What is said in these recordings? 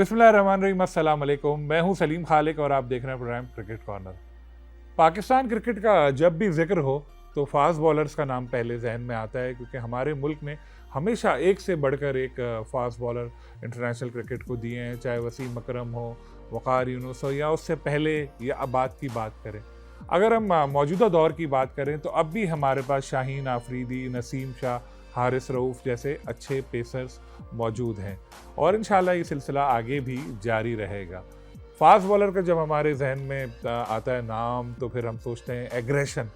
बिस्मिल्लाहिर्रहमानिर्रहीम, अस्सलाम वालेकुम। मैं हूं सलीम खालिक और आप देख रहे हैं program cricket corner. Pakistan cricket का जब भी जिक्र हो तो फास्ट बॉलर्स का नाम पहले जहन में आता है, क्योंकि हमारे मुल्क ने हमेशा एक से बढ़कर एक फास्ट बॉलर इंटरनेशनल क्रिकेट को दिए हैं, चाहे वसीम अकरम हो, वक़ार यूनुस हो, या उससे पहले या अबाद की बात करें। अगर हम मौजूदा दौर की बात करें तो अब भी हमारे पास शाहीन आफरीदी, नसीम शाह, हारिस रऊफ़ जैसे अच्छे पेसर्स मौजूद हैं और इंशाल्लाह ये सिलसिला आगे भी जारी रहेगा। फास्ट बॉलर का जब हमारे जहन में आता है नाम, तो फिर हम सोचते हैं एग्रेशन।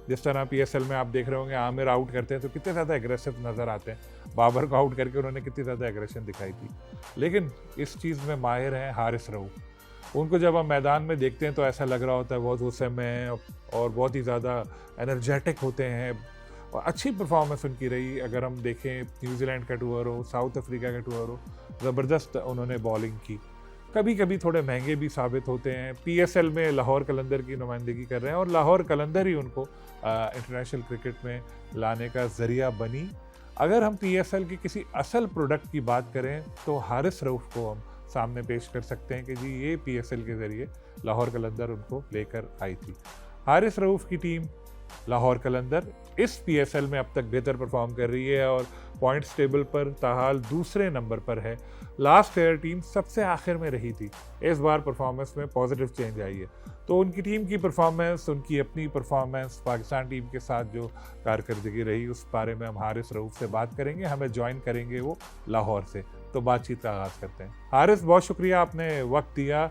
जिस तरह पीएसएल में आप देख रहे होंगे, आमिर आउट करते हैं तो कितने ज़्यादा एग्रेसिव नज़र आते हैं। बाबर को आउट करके उन्होंने कितनी ज़्यादा एग्रेशन दिखाई थी। लेकिन इस चीज़ में माहिर हैं हारिस रऊफ़। उनको जब हम मैदान में देखते हैं तो ऐसा लग रहा होता है बहुत गुस्से में हैं और बहुत ही ज़्यादा एनर्जेटिक होते हैं और अच्छी परफॉर्मेंस उनकी रही। अगर हम देखें, न्यूजीलैंड का टूर हो, साउथ अफ्रीका का टूर हो, ज़बरदस्त उन्होंने बॉलिंग की। कभी कभी थोड़े महंगे भी साबित होते हैं। पीएसएल में लाहौर कलंदर की नुमाइंदगी कर रहे हैं और लाहौर कलंदर ही उनको इंटरनेशनल क्रिकेट में लाने का ज़रिया बनी। अगर हम पीएसएल की किसी असल प्रोडक्ट की बात करें तो हारिस रऊफ़ को हम सामने पेश कर सकते हैं कि जी ये पीएसएल के ज़रिए लाहौर कलंदर उनको लेकर आई थी। हारिस रऊफ़ की टीम लाहौर कलंदर इस पीएसएल में अब तक बेहतर परफॉर्म कर रही है और पॉइंट्स टेबल पर ताहाल दूसरे नंबर पर है। लास्ट ईयर टीम सबसे आखिर में रही थी, इस बार परफॉर्मेंस में पॉजिटिव चेंज आई है। तो उनकी टीम की परफॉर्मेंस, उनकी अपनी परफॉर्मेंस, पाकिस्तान टीम के साथ जो कारकर्दगी रही, उस बारे में हम हारिस रऊफ़ से बात करेंगे। हमें ज्वाइन करेंगे वो लाहौर से। तो बातचीत का आगाज़ करते हैं। हारिस, बहुत शुक्रिया आपने वक्त दिया।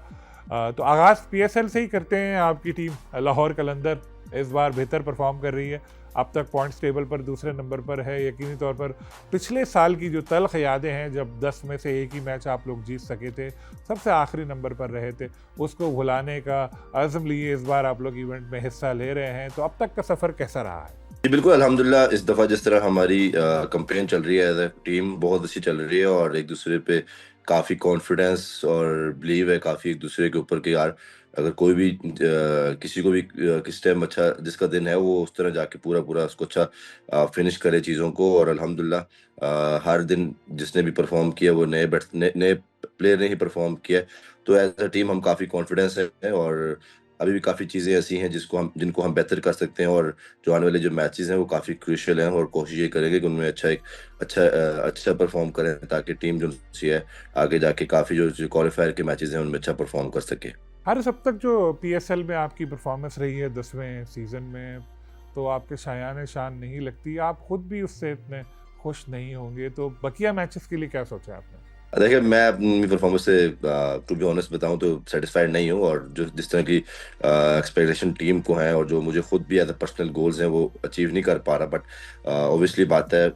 तो आगाज़ पीएसएल से ही करते हैं। आपकी टीम लाहौर कलंदर इस बार बेहतर परफॉर्म कर रही है, अब तक पॉइंट्स टेबल पर दूसरे नंबर पर है। यकीनी तौर पर पिछले साल की जो तल्ख यादें हैं, जब 10 में से एक ही मैच आप लोग जीत सके थे, सबसे आखिरी नंबर पर रहे थे, उसको भुलाने का अज़्म लिए इस बार आप लोग इवेंट में हिस्सा ले रहे हैं। तो अब तक का सफ़र कैसा रहा है? जी बिल्कुल, अल्हम्दुलिल्लाह। इस दफ़ा जिस तरह हमारी कैंपेन चल रही है, एज़ अ टीम बहुत अच्छी चल रही है और एक दूसरे पे काफ़ी कॉन्फिडेंस और बिलीव है काफ़ी एक दूसरे के ऊपर कि यार अगर कोई भी किसी को भी किस टाइम अच्छा जिसका दिन है वो उस तरह जाके पूरा पूरा उसको अच्छा फिनिश करे चीज़ों को। और अल्हम्दुलिल्लाह हर दिन जिसने भी परफॉर्म किया वो नए प्लेयर ने ही परफॉर्म किया है। तो एज अ टीम हम काफ़ी कॉन्फिडेंस है और अभी भी काफ़ी चीज़ें ऐसी हैं जिनको हम बेहतर कर सकते हैं और जो आने वाले जो मैचेस हैं वो काफ़ी क्रूशियल हैं और कोशिश ये करेंगे कि उनमें अच्छा परफॉर्म करें ताकि टीम जो सी है आगे जाके काफ़ी जो क्वालिफायर के मैचेस हैं उनमें अच्छा परफॉर्म कर सके। हारिस, अब तक जो पीएसएल में आपकी परफॉर्मेंस रही है 10वें सीज़न में, तो आपके शायान शान नहीं लगती। आप खुद भी उससे इतने खुश नहीं होंगे, तो बकिया मैचेस के लिए क्या सोचा है आपने? देखिए, मैं अपनी परफॉर्मेंस से टू बी ऑनेस्ट बताऊं तो सेटिस्फाइड नहीं हूं और जो जिस तरह की एक्सपेक्टेशन टीम को है और जो मुझे खुद भी एज अ पर्सनल गोल्स हैं वो अचीव नहीं कर पा रहा। बट ऑब्वियसली बात है,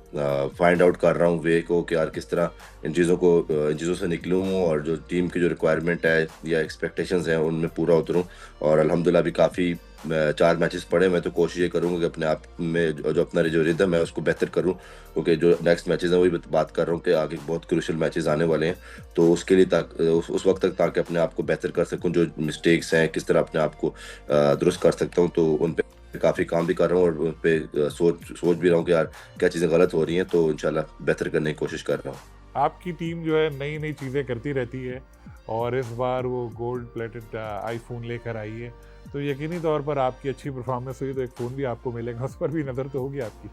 फाइंड आउट कर रहा हूं वे को कि यार किस तरह इन चीज़ों से निकलूं और जो टीम की जो रिक्वायरमेंट है या एक्सपेक्टेशंस हैं उनमें पूरा उतरूं। और अल्हम्दुलिल्लाह अभी काफ़ी 4 मैचेस पड़े। मैं तो कोशिश ये करूंगा कि अपने आप में जो अपना जो रिदम है उसको बेहतर करूं, क्योंकि जो नेक्स्ट मैचेस हैं वही बात कर रहा हूँ कि आगे बहुत क्रूशियल मैचेस आने वाले हैं। तो उसके लिए उस वक्त तक ताकि अपने आप को बेहतर कर सकूं, जो मिस्टेक्स हैं किस तरह अपने आप को दुरुस्त कर सकता हूं, तो उन पे काफ़ी काम भी कर रहा हूँ और उन पे सोच भी रहा हूँ कि यार क्या चीज़ें गलत हो रही हैं, तो इंशाल्लाह बेहतर करने की कोशिश कर रहा हूँ। आपकी टीम जो है नई नई चीज़ें करती रहती है और इस बार वो गोल्ड प्लेटेड आईफोन लेकर आई है। तो यकीनी तौर पर आपकी अच्छी परफॉर्मेंस हुई तो एक फ़ोन भी आपको मिलेगा, उस पर भी नज़र तो होगी आपकी।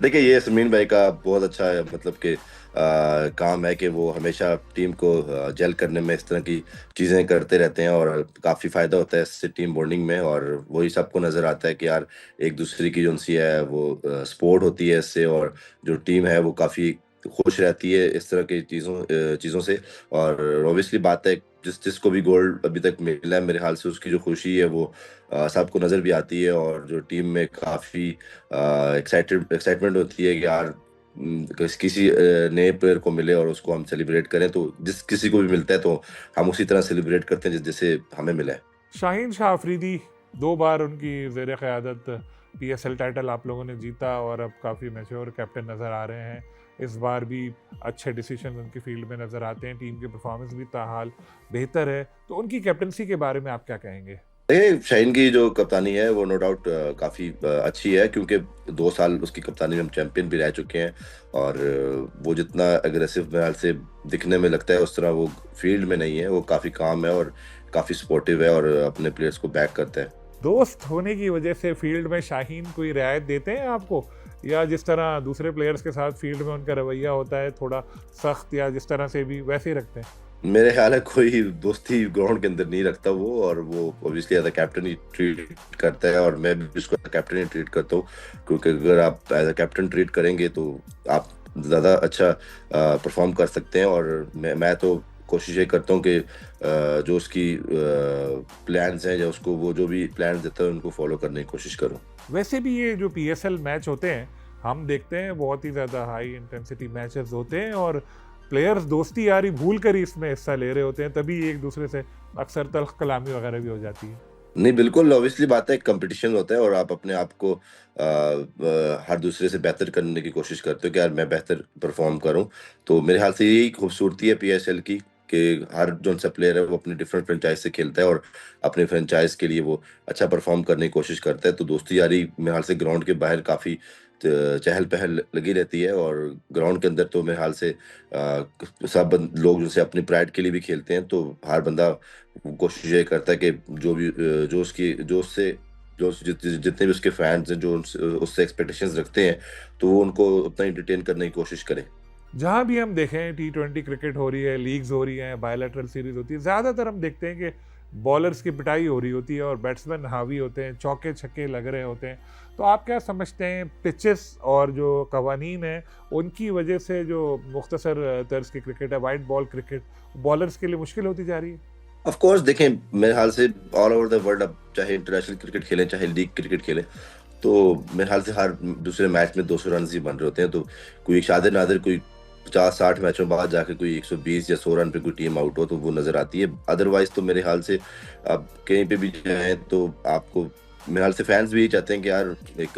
देखिए, ये समीन भाई का बहुत अच्छा है, मतलब कि काम है कि वो हमेशा टीम को जेल करने में इस तरह की चीज़ें करते रहते हैं और काफ़ी फ़ायदा होता है इससे टीम बॉन्डिंग में। और वही सबको नज़र आता है कि यार एक दूसरे की जो सी है वो सपोर्ट होती है इससे और जो टीम है वो काफ़ी खुश रहती है इस तरह की चीज़ों से। और ऑब्वियसली बात है, जिसको भी गोल्ड अभी तक मिला है मेरे ख्याल से उसकी जो खुशी है वो सबको नज़र भी आती है और जो टीम में काफ़ी एक्साइटमेंट होती है कि यार किसी नए प्लेयर को मिले और उसको हम सेलिब्रेट करें। तो जिस किसी को भी मिलता है तो हम उसी तरह सेलिब्रेट करते हैं जैसे हमें मिला है। शाहीन शाह अफरीदी, 2 बार उनकी ज़ेर क़यादत पीएसएल टाइटल आप लोगों ने जीता और अब काफ़ी मैच्योर कैप्टन नज़र आ रहे हैं। इस बार भी अच्छे डिसीजन उनकी फील्ड में नज़र आते हैं। टीम की परफॉर्मेंस भी ताहाल बेहतर है। तो उनकी कैप्टनसी के बारे में आप क्या कहेंगे? देखिए शाहीन की जो कप्तानी है वो नो डाउट काफ़ी अच्छी है, क्योंकि 2 साल उसकी कप्तानी में हम चैंपियन भी रह चुके हैं। और वो जितना अग्रेसिव मेरे ख्याल से दिखने में लगता है उस तरह वो फील्ड में नहीं है। वो काफ़ी काम है और काफ़ी सपोर्टिव है और अपने प्लेयर्स को बैक करता है। दोस्त होने की वजह से फील्ड में शाहीन कोई रियायत देते हैं आपको, या जिस तरह दूसरे प्लेयर्स के साथ फील्ड में उनका रवैया होता है थोड़ा सख्त, या जिस तरह से भी वैसे ही रखते हैं? मेरे ख्याल है कोई दोस्ती ग्राउंड के अंदर नहीं रखता वो, और वो ऑब्वियसली एज अ कैप्टन ही ट्रीट करता है, और मैं भी उसको कैप्टन ही ट्रीट करता हूँ। क्योंकि अगर आप एज अ कैप्टन ट्रीट करेंगे तो आप ज़्यादा अच्छा परफॉर्म कर सकते हैं। और मैं तो कोशिश ये करता हूँ कि जो उसकी प्लान्स हैं या उसको वो जो भी प्लान्स देता है उनको फॉलो करने की कोशिश करूँ। वैसे भी ये जो पीएसएल मैच होते हैं हम देखते हैं, बहुत ही ज़्यादा हाई इंटेंसिटी मैचेस होते हैं और प्लेयर्स दोस्ती यारी भूल कर ही इसमें हिस्सा ले रहे होते हैं, तभी एक दूसरे से अक्सर तल्ख कलामी वगैरह भी हो जाती है। नहीं, बिल्कुल ऑब्वियसली बात है, कंपटीशन होता है और आप अपने आप को हर दूसरे से बेहतर करने की कोशिश करते हो कि यार मैं बेहतर परफॉर्म करूं। तो मेरे ख्याल से यही खूबसूरती है पीएसएल की, कि हर जो सा प्लेयर है वो अपनी डिफरेंट फ्रेंचाइज से खेलता है और अपने फ्रेंचाइज के लिए वो अच्छा परफॉर्म करने की कोशिश करता है। तो दोस्ती यारी मेरे ख्याल से ग्राउंड के बाहर काफ़ी चहल पहल लगी रहती है, और ग्राउंड के अंदर तो मेरे ख्याल से लोग जैसे अपनी प्राइड के लिए भी खेलते हैं। तो हर बंदा कोशिश ये करता है कि जो भी जितने भी उसके फैंस हैं जो उससे एक्सपेक्टेशंस रखते हैं, तो वो उनको उतना एंटरटेन करने की कोशिश करें। जहाँ भी हम देखें T20 क्रिकेट हो रही है, लीग्स हो रही हैं, बायलैटरल सीरीज होती है, ज़्यादातर हम देखते हैं कि बॉलर्स की पिटाई हो रही होती है और बैट्समैन हावी होते हैं, चौके छक्के लग रहे होते हैं। तो आप क्या समझते हैं, पिचेस और जो कवानीन है उनकी वजह से जो मुख्तसर तर्ज की क्रिकेट है, वाइट बॉल क्रिकेट, बॉलर्स के लिए मुश्किल होती जा रही है? ऑफ कोर्स देखें, मेरे ख्याल से ऑल ओवर द वर्ल्ड अब चाहे इंटरनेशनल क्रिकेट खेलें चाहे लीग क्रिकेट खेलें, तो मेरे ख्याल से हर दूसरे मैच में 200 रन ही बन रहे होते हैं। तो कोई शादे नादिर कोई 50-60 मैचों बाद जाके कोई 120 या 100 रन पे कोई टीम आउट हो तो वो नजर आती है। अदरवाइज तो मेरे ख्याल से आप कहीं पे भी जाएं तो आपको, मेरे ख्याल से फैंस भी यही चाहते हैं कि यार एक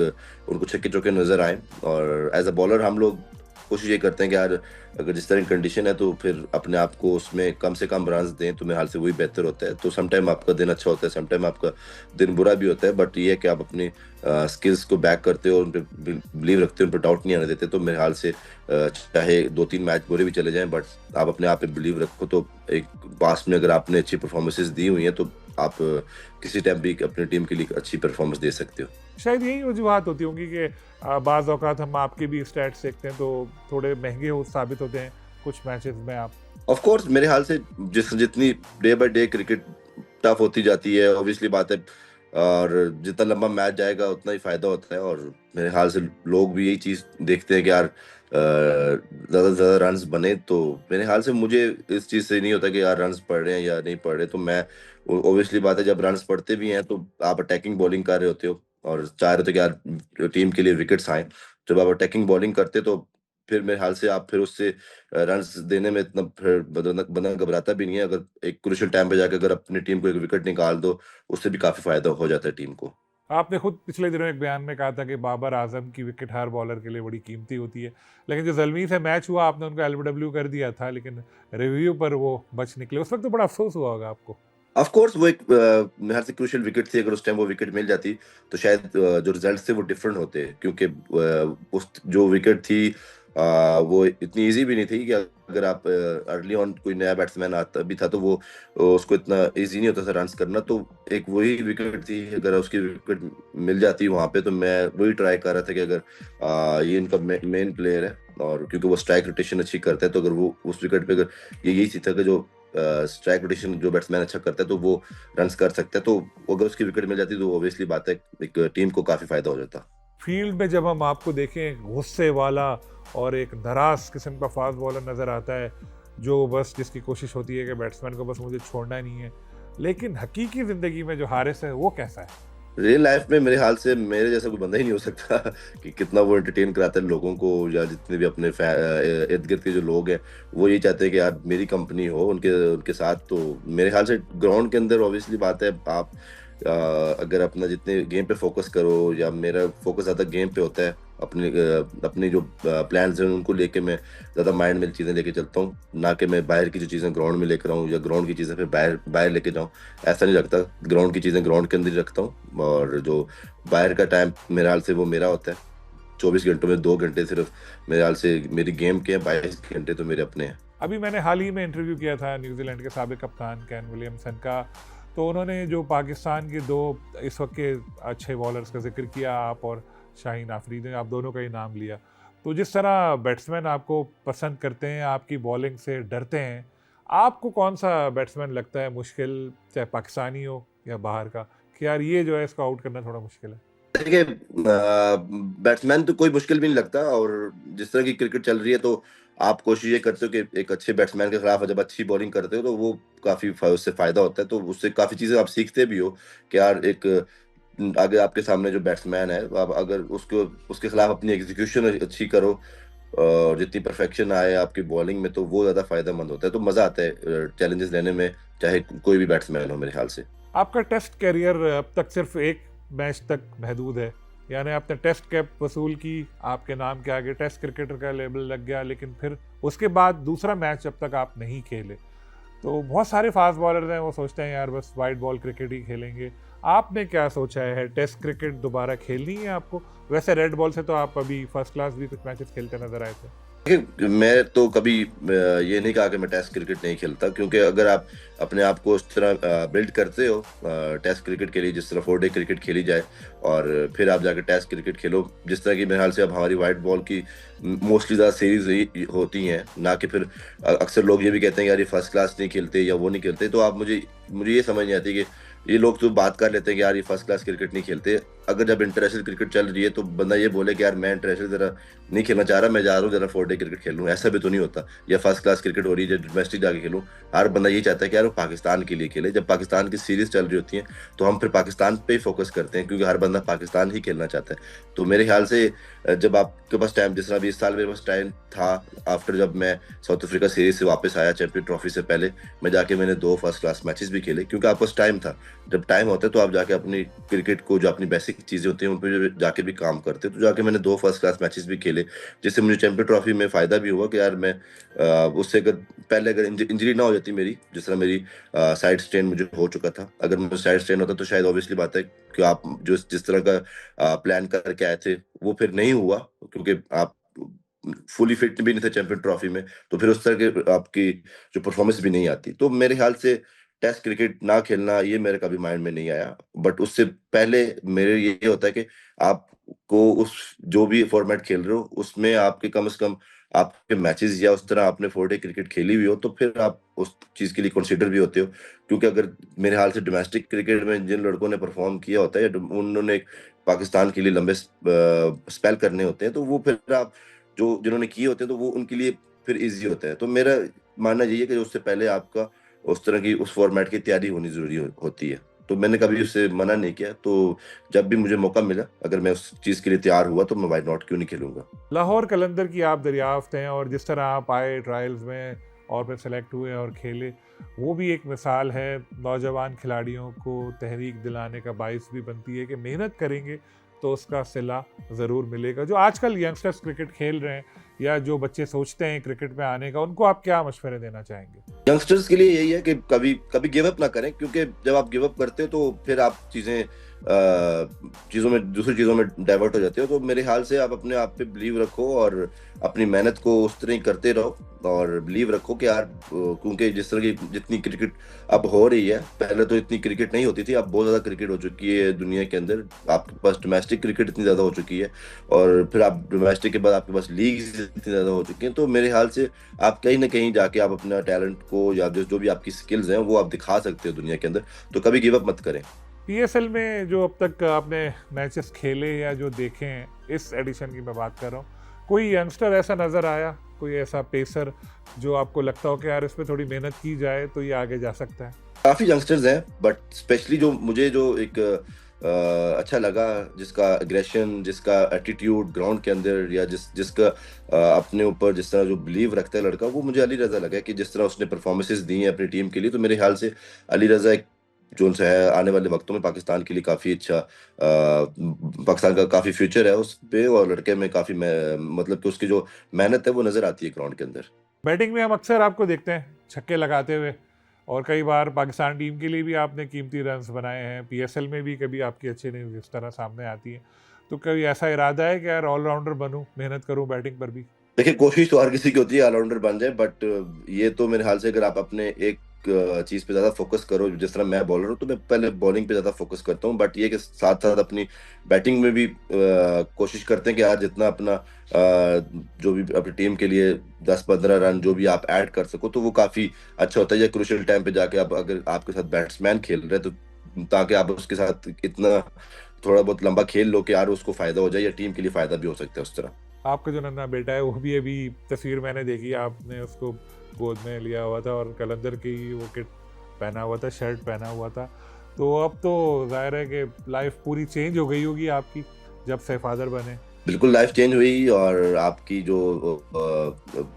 उनको छक्के चौके नजर आए। और एज अ बॉलर हम लोग कोशिश ये करते हैं कि यार अगर जिस तरह की कंडीशन है तो फिर अपने आप को उसमें कम से कम रन दें, तो मेरे हाल से वही बेहतर होता है। तो समटाइम आपका दिन अच्छा होता है, समटाइम आपका दिन बुरा भी होता है, बट ये है कि आप अपनी स्किल्स को बैक करते हो, उन पर बिलीव रखते हो, उन पर डाउट नहीं आने देते। तो मेरे हाल से चाहे 2-3 मैच बुरे भी चले जाएं, बट आप अपने आप पे बिलीव रखो तो एक पास में अगर आपने अच्छी परफॉर्मेंसेज दी हुई हैं तो आप किसी टाइम भी अपनी टीम के लिए अच्छी परफॉर्मेंस दे सकते हो। शायद यही वजूहत होती होंगी कि बाज़ औक़ात हम आपके भी स्टैट्स देखते हैं तो थोड़े महंगे हो साबित होते हैं कुछ मैचेस में आप। ऑफ कोर्स मेरे ख्याल से जितनी day by day cricket tough होती जाती है, ऑब्वियसली बात है, और जितना लंबा मैच जाएगा उतना ही फायदा होता है। और मेरे ख्याल से लोग भी यही चीज देखते हैं कि यार ज्यादा से ज्यादा रन्स बने। तो मेरे ख्याल से मुझे इस चीज से नहीं होता कि यार रन्स पड़ रहे हैं या नहीं पड़ रहे। तो मैं, ऑब्वियसली बात है, जब रन्स पड़ते भी हैं तो आप अटैकिंग बॉलिंग कर रहे होते हो और चाह रहे होते हो कि यार टीम के लिए विकेट्स आए। जब आप अटैकिंग बॉलिंग करते तो फिर मेरे ख्याल से आप फिर उससे रन्स देने में इतना फिर बंदा बंदा घबराता भी नहीं है। अगर एक क्रूशियल टाइम पे जाकर अगर अपनी टीम को एक विकेट निकाल दो, उससे भी काफी फायदा हो जाता है टीम को। आपने खुद पिछले दिनों एक बयान में कहा था कि बाबर आजम की विकेट हर बॉलर के लिए बड़ी कीमती होती है, लेकिन जो ज़ल्मी से मैच हुआ आपने उनको एलबीडब्ल्यू कर दिया था, लेकिन रिव्यू पर वो बच निकले, उस वक्त तो बड़ा अफसोस हुआ होगा आपको। ऑफ कोर्स वो एक मेरे ख्याल से क्रूशियल विकेट थी। अगर उस टाइम वो विकेट मिल जाती तो शायद जो रिजल्ट थे वो डिफरेंट होते, क्योंकि उस जो विकेट थी वो इतनी इजी भी नहीं थी कि अगर आप अर्ली ऑन कोई नया बैट्समैन आता भी था तो वो उसको इतना इजी नहीं होता था रन्स करना। तो एक वही विकेट थी, अगर उसकी विकेट मिल जाती वहां पे तो मैं वही ट्राई कर रहा था कि अगर ये इनका मेन प्लेयर है और क्योंकि वो स्ट्राइक रोटेशन अच्छी करता है, तो अगर वो उस विकेट पे अगर ये यही चीज था कि जो स्ट्राइक रोटेशन जो बैट्समैन अच्छा करता है तो वो रन्स कर सकता है, तो अगर उसकी विकेट मिल जाती तो ऑब्वियसली बात है एक टीम को काफी फायदा हो जाता। फील्ड में जब हम आपको देखें, गुस्से वाला और एक नाराज किस्म का फास्ट बॉलर नज़र आता है, जो बस जिसकी कोशिश होती है कि बैट्समैन को बस मुझे छोड़ना नहीं है, लेकिन हकीकी ज़िंदगी में जो हारिस है वो कैसा है? रियल लाइफ में मेरे हाल से मेरे जैसा कोई बंदा ही नहीं हो सकता कि कितना वो एंटरटेन कराता है लोगों को, या जितने भी अपने इर्द गिर्द के जो लोग हैं वो यही चाहते हैं कि यार मेरी कंपनी हो उनके उनके साथ। तो मेरे ख्याल से ग्राउंड के अंदर ऑब्वियसली बात है, आप अगर अपना जितने गेम पे फोकस करो, या मेरा फोकस ज़्यादा गेम पे होता है, अपनी जो प्लान्स हैं उनको लेके मैं ज़्यादा माइंड में चीज़ें लेके चलता हूँ, ना कि मैं बाहर की जो चीज़ें ग्राउंड में लेकर आऊँ या ग्राउंड की चीज़ें फिर बाहर बाहर लेके जाऊँ। ऐसा नहीं लगता, ग्राउंड की चीज़ें ग्राउंड के अंदर ही रखता हूँ, और जो बाहर का टाइम मेरे हाल से वो मेरा होता है। 24 घंटों में 2 घंटे सिर्फ मेरे हाल से मेरी गेम के हैं, 22 घंटे तो मेरे अपने हैं। अभी मैंने हाल ही में इंटरव्यू किया था न्यूजीलैंड के साबिक कप्तान कैन विलियमसन का, तो उन्होंने जो पाकिस्तान के दो इस वक्त के अच्छे बॉलर्स का जिक्र किया, आप और शाहीन आफरीदी, आप दोनों का ही नाम लिया। तो जिस तरह बैट्समैन आपको पसंद करते हैं, आपकी बॉलिंग से डरते हैं, आपको कौन सा बैट्समैन लगता है मुश्किल, चाहे पाकिस्तानी हो या बाहर का, कि यार ये जो है इसको आउट करना थोड़ा मुश्किल है? देखिए, बैट्समैन तो कोई मुश्किल भी नहीं लगता, और जिस तरह की क्रिकेट चल रही है तो आप कोशिश ये करते हो कि एक अच्छे बैट्समैन के खिलाफ जब अच्छी बॉलिंग करते हो तो वो काफी उससे फायदा होता है, तो उससे काफी चीजें आप सीखते भी हो कि यार एक आगे आपके सामने जो बैट्समैन है, आप अगर उसको उसके खिलाफ अपनी एग्जीक्यूशन अच्छी करो और जितनी परफेक्शन आए आपकी बॉलिंग में, तो वो ज्यादा फायदेमंद होता है। तो मजा आता है चैलेंजेस लेने में, चाहे कोई भी बैट्समैन हो मेरे ख्याल से। आपका टेस्ट कैरियर अब तक सिर्फ एक मैच तक महदूद है, यानी आपने टेस्ट कैप वसूल की, आपके नाम के आगे टेस्ट क्रिकेटर का लेबल लग गया, लेकिन फिर उसके बाद दूसरा मैच अब तक आप नहीं खेले। तो बहुत सारे फास्ट बॉलर्स हैं, वो सोचते हैं यार बस वाइट बॉल क्रिकेट ही खेलेंगे। आपने क्या सोचा है, टेस्ट क्रिकेट दोबारा खेलनी है आपको? वैसे रेड बॉल से तो आप अभी फर्स्ट क्लास भी कुछ मैचेस खेलते नजर आए थे। देखिए, मैं तो कभी ये नहीं कहा कि मैं टेस्ट क्रिकेट नहीं खेलता, क्योंकि अगर आप अपने आप को उस तरह बिल्ड करते हो टेस्ट क्रिकेट के लिए, जिस तरह 4 डे क्रिकेट खेली जाए, और फिर आप जाकर टेस्ट क्रिकेट खेलो, जिस तरह की मेरे ख्याल से अब हमारी वाइट बॉल की मोस्टली ज़्यादा सीरीज होती हैं, ना कि फिर अक्सर लोग ये भी कहते हैं यार ये फर्स्ट क्लास नहीं खेलते या वो नहीं खेलते, तो आप मुझे मुझे ये समझ नहीं आती कि ये लोग तो बात कर लेते हैं कि यार ये फर्स्ट क्लास क्रिकेट नहीं खेलते। अगर जब इंटरनेशनल क्रिकेट चल रही है तो बंदा ये बोले कि यार मैं इंटरनेशनल जरा नहीं खेलना चाह रहा, मैं जा रहा हूँ जरा 4 डे क्रिकेट खेल लूँ, ऐसा भी तो नहीं होता। या फर्स्ट क्लास क्रिकेट हो रही है, डोमेस्टिक जाके खेलूँ। हर बंदा ये चाहता है कि यार वो पाकिस्तान के लिए खेले। जब पाकिस्तान की सीरीज चल रही होती है तो हम फिर पाकिस्तान पे ही फोकस करते हैं, क्योंकि हर बंदा पाकिस्तान ही खेलना चाहता है। तो मेरे ख्याल से जब आपके पास टाइम, जिस तरह 20 साल मेरे पास टाइम था, आफ्टर जब मैं साउथ अफ्रीका सीरीज से वापस आया चैंपियन ट्रॉफी से पहले, मैं जाके मैंने 2 फर्स्ट क्लास मैचेस भी खेले, क्योंकि आपके पास टाइम था। जब टाइम होता है तो आप जाके अपनी क्रिकेट को, जो अपनी बेसिक चीजें होती हैं उन पर जाके भी काम करते हैं। तो जाके मैंने 2 फर्स्ट क्लास मैचेस भी खेले, जिससे मुझे चैंपियन ट्रॉफी में फायदा भी हुआ कि यार मैं उससे अगर पहले अगर इंजरी ना हो जाती मेरी, जिस तरह मेरी साइड स्ट्रेन मुझे हो चुका था, अगर मुझे साइड स्ट्रेन होता तो शायद ऑब्वियसली बात है कि आप जो जिस तरह का प्लान करके आए थे वो फिर नहीं हुआ, क्योंकि आप फुली फिट भी नहीं थे चैंपियन ट्रॉफी में, तो फिर उस तरह के आपकी जो परफॉर्मेंस भी नहीं आती। तो मेरे ख्याल से टेस्ट क्रिकेट ना खेलना ये मेरे कभी माइंड में नहीं आया, बट उससे पहले मेरे ये होता है कि आपको उस जो भी फॉर्मेट खेल रहे हो उसमें आपके कम से कम आपके मैचेस या उस तरह आपने 4 डे क्रिकेट खेली हुई हो, तो फिर आप उस चीज के लिए कंसिडर भी होते हो। क्योंकि अगर मेरे हाल से डोमेस्टिक क्रिकेट में जिन लड़कों ने परफॉर्म किया होता है, उन्होंने पाकिस्तान के लिए लंबे स्पेल करने होते हैं, तो वो फिर आप जो जिन्होंने किए होते हैं तो वो उनके लिए फिर इजी होता है। तो मेरा मानना यही है कि उससे पहले आपका उस तरह की उस फॉर्मेट की तैयारी होनी ज़रूरी होती है। तो मैंने कभी उससे मना नहीं किया, तो जब भी मुझे मौका मिला, अगर मैं उस चीज़ के लिए तैयार हुआ तो मैं व्हाई नॉट, क्यों नहीं खेलूँगा। लाहौर कलंदर की आप दरियाफ्त हैं, और जिस तरह आप आए ट्रायल्स में और फिर सेलेक्ट हुए और खेले, वो भी एक मिसाल है। नौजवान खिलाड़ियों को तहरीक दिलाने का बाइस भी बनती है कि मेहनत करेंगे तो उसका सिला ज़रूर मिलेगा। जो आजकल यंगस्टर्स क्रिकेट खेल रहे हैं या जो बच्चे सोचते हैं क्रिकेट में आने का, उनको आप क्या मशवरे देना चाहेंगे? यंगस्टर्स के लिए यही है कि कभी कभी गिव अप ना करें, क्योंकि जब आप गिव अप करते हो तो फिर आप चीज़ों में, दूसरी चीज़ों में डाइवर्ट हो जाते हो। तो मेरे ख्याल से आप अपने आप पे बिलीव रखो और अपनी मेहनत को उस तरह ही करते रहो, और बिलीव रखो कि यार क्योंकि जिस तरह की जितनी क्रिकेट अब हो रही है, पहले तो इतनी क्रिकेट नहीं होती थी, अब बहुत ज़्यादा क्रिकेट हो चुकी है दुनिया के अंदर। आपके पास डोमेस्टिक क्रिकेट इतनी ज़्यादा हो चुकी है, और फिर आप डोमेस्टिक के बाद आपके पास लीग्स इतनी ज़्यादा हो चुकी हैं। तो मेरे ख्याल से आप कहीं ना कहीं जाके आप अपना टैलेंट को या जो भी आपकी स्किल्स हैं वो आप दिखा सकते हो दुनिया के अंदर। तो कभी गिव अप मत करें। पीएसएल में जो अब तक आपने मैचेस खेले या जो देखे हैं, इस एडिशन की मैं बात कर रहा हूँ, कोई यंगस्टर ऐसा नज़र आया, कोई ऐसा पेसर जो आपको लगता हो कि यार इसमें थोड़ी मेहनत की जाए तो ये आगे जा सकता है? काफ़ी यंगस्टर्स हैं, बट स्पेशली जो मुझे जो एक अच्छा लगा, जिसका एग्रेशन, जिसका एटीट्यूड ग्राउंड के अंदर, या जिसका अपने ऊपर जिस तरह जो बिलीव रखता है लड़का, वो मुझे अली रज़ा लगा कि जिस तरह उसने परफॉर्मेंसेस दी हैं अपनी टीम के लिए। तो मेरे ख्याल से अली रज़ा एक जो उनसे है आने वाले वक्तों में पाकिस्तान के लिए काफ़ी अच्छा पाकिस्तान का काफ़ी फ्यूचर है उस पे, और लड़के में काफ़ी मतलब कि उसकी जो मेहनत है वो नज़र आती है ग्राउंड के अंदर। बैटिंग में हम अक्सर आपको देखते हैं छक्के लगाते हुए, और कई बार पाकिस्तान टीम के लिए भी आपने कीमती रन्स बनाए हैं। पीएसएल में भी कभी आपकी अच्छी नहीं इस तरह सामने आती है, तो कभी ऐसा इरादा है कि यार ऑलराउंडर बनूं, मेहनत करूं बैटिंग पर भी? देखिए, कोशिश तो हर किसी की होती है ऑलराउंडर बन जाए, बट ये तो मेरे ख्याल से अगर आप अपने एक चीज पे ज्यादा फोकस करो, जिस तरह मैं बॉलर हूँ तो मैं पहले बॉलिंग पे ज्यादा फोकस करता हूँ, बट ये कि साथ साथ अपनी बैटिंग में भी कोशिश करते हैं कि आज जितना अपना जो भी अपनी टीम के लिए 10-15 रन जो भी आप ऐड कर सको तो वो काफी अच्छा होता है। या क्रूशियल टाइम पे जाके आप अगर आपके साथ बैट्समैन खेल रहे हैं तो ताकि आप उसके साथ इतना थोड़ा बहुत लंबा खेल लो कि यार उसको फायदा हो जाए या टीम के लिए फायदा भी हो सकता है उस तरह। आपका जो नन्हा बेटा है वो भी अभी तस्वीर मैंने देखी, आपने उसको गोद में लिया हुआ था और कलंदर की वो किट पहना हुआ था, शर्ट पहना हुआ था। तो अब तो जाहिर है कि लाइफ पूरी चेंज हो गई होगी आपकी जब से फादर बने। बिल्कुल लाइफ चेंज हुई, और आपकी जो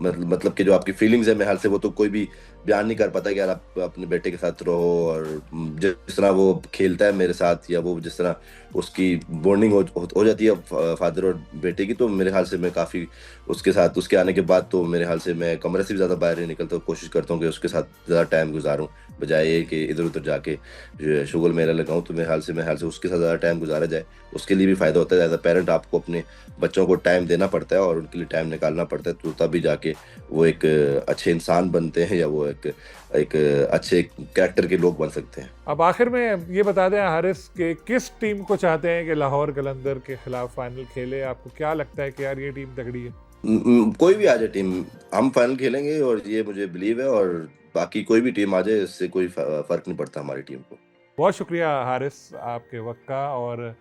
मतलब कि जो आपकी फीलिंग्स है मेरे ख्याल से वो तो कोई भी बयान नहीं कर पाता कि यार आप अपने बेटे के साथ रहो, और जिस तरह वो खेलता है मेरे साथ या वो जिस तरह उसकी बॉन्डिंग हो जाती है फादर और बेटे की, तो मेरे ख्याल से मैं काफ़ी उसके साथ उसके आने के बाद तो मेरे ख्याल से मैं कमरे से भी ज़्यादा बाहर नहीं निकलता, कोशिश करता हूँ कि उसके साथ ज़्यादा टाइम गुजारूँ, बजाय ये कि इधर उधर जाके शुगल मेला लगाऊँ। तो मेरे ख्याल से उसके साथ ज़्यादा टाइम गुजारा जाए, उसके लिए भी फ़ायदा होता है। एज अ पेरेंट आपको अपने बच्चों को टाइम देना पड़ता है और उनके लिए टाइम निकालना पड़ता है, तो तभी जाके वो एक अच्छे इंसान बनते हैं या वो एक एक अच्छे कैरेक्टर के लोग बन सकते हैं। अब आखिर में ये बता दें हारिस के किस टीम को चाहते हैं कि लाहौर कलंदर के खिलाफ फाइनल खेले? आपको क्या लगता है कि यार ये टीम तगड़ी है? कोई भी आ जाए टीम, हम फाइनल खेलेंगे और ये मुझे बिलीव है, और बाकी कोई भी टीम आ जाए इससे कोई फर्क नहीं पड़ता हमारी टीम को। बहुत शुक्रिया हारिस आपके वक्त का। और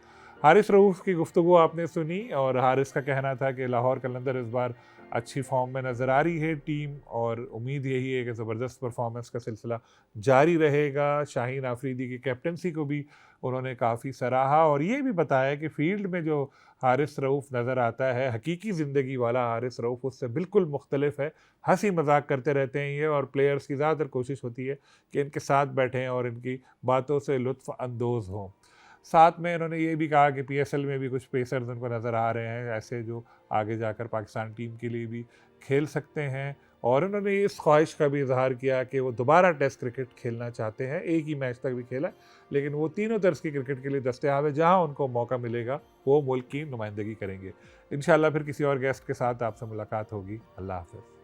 हारिस रऊफ की गुफ्तगू आपने सुनी, और हारिस का कहना था कि लाहौर कलंदर इस बार अच्छी फॉर्म में नज़र आ रही है टीम, और उम्मीद यही है कि ज़बरदस्त परफॉर्मेंस का सिलसिला जारी रहेगा। शाहीन आफरीदी की कैप्टनसी को भी उन्होंने काफ़ी सराहा, और ये भी बताया कि फील्ड में जो हारिस रऊफ नज़र आता है, हकीकी ज़िंदगी वाला हारिस रऊफ उससे बिल्कुल मुख्तलिफ है। हंसी मजाक करते रहते हैं ये, और प्लेयर्स की ज़्यादातर कोशिश होती है कि इनके साथ बैठें और इनकी बातों से लुत्फ़ अंदोज़ हों। साथ में इन्होंने ये भी कहा कि पीएसएल में भी कुछ पेसर्स उनको नज़र आ रहे हैं ऐसे जो आगे जाकर पाकिस्तान टीम के लिए भी खेल सकते हैं, और उन्होंने इस ख्वाहिश का भी इजहार किया कि वो दोबारा टेस्ट क्रिकेट खेलना चाहते हैं। एक ही मैच तक भी खेला, लेकिन वो तीनों तर्ज की क्रिकेट के लिए दस्तयाब है, जहाँ उनको मौका मिलेगा वो मुल्क की नुमाइंदगी करेंगे। इंशाल्लाह फिर किसी और गेस्ट के साथ आपसे मुलाकात होगी। अल्लाह हाफ़िज़।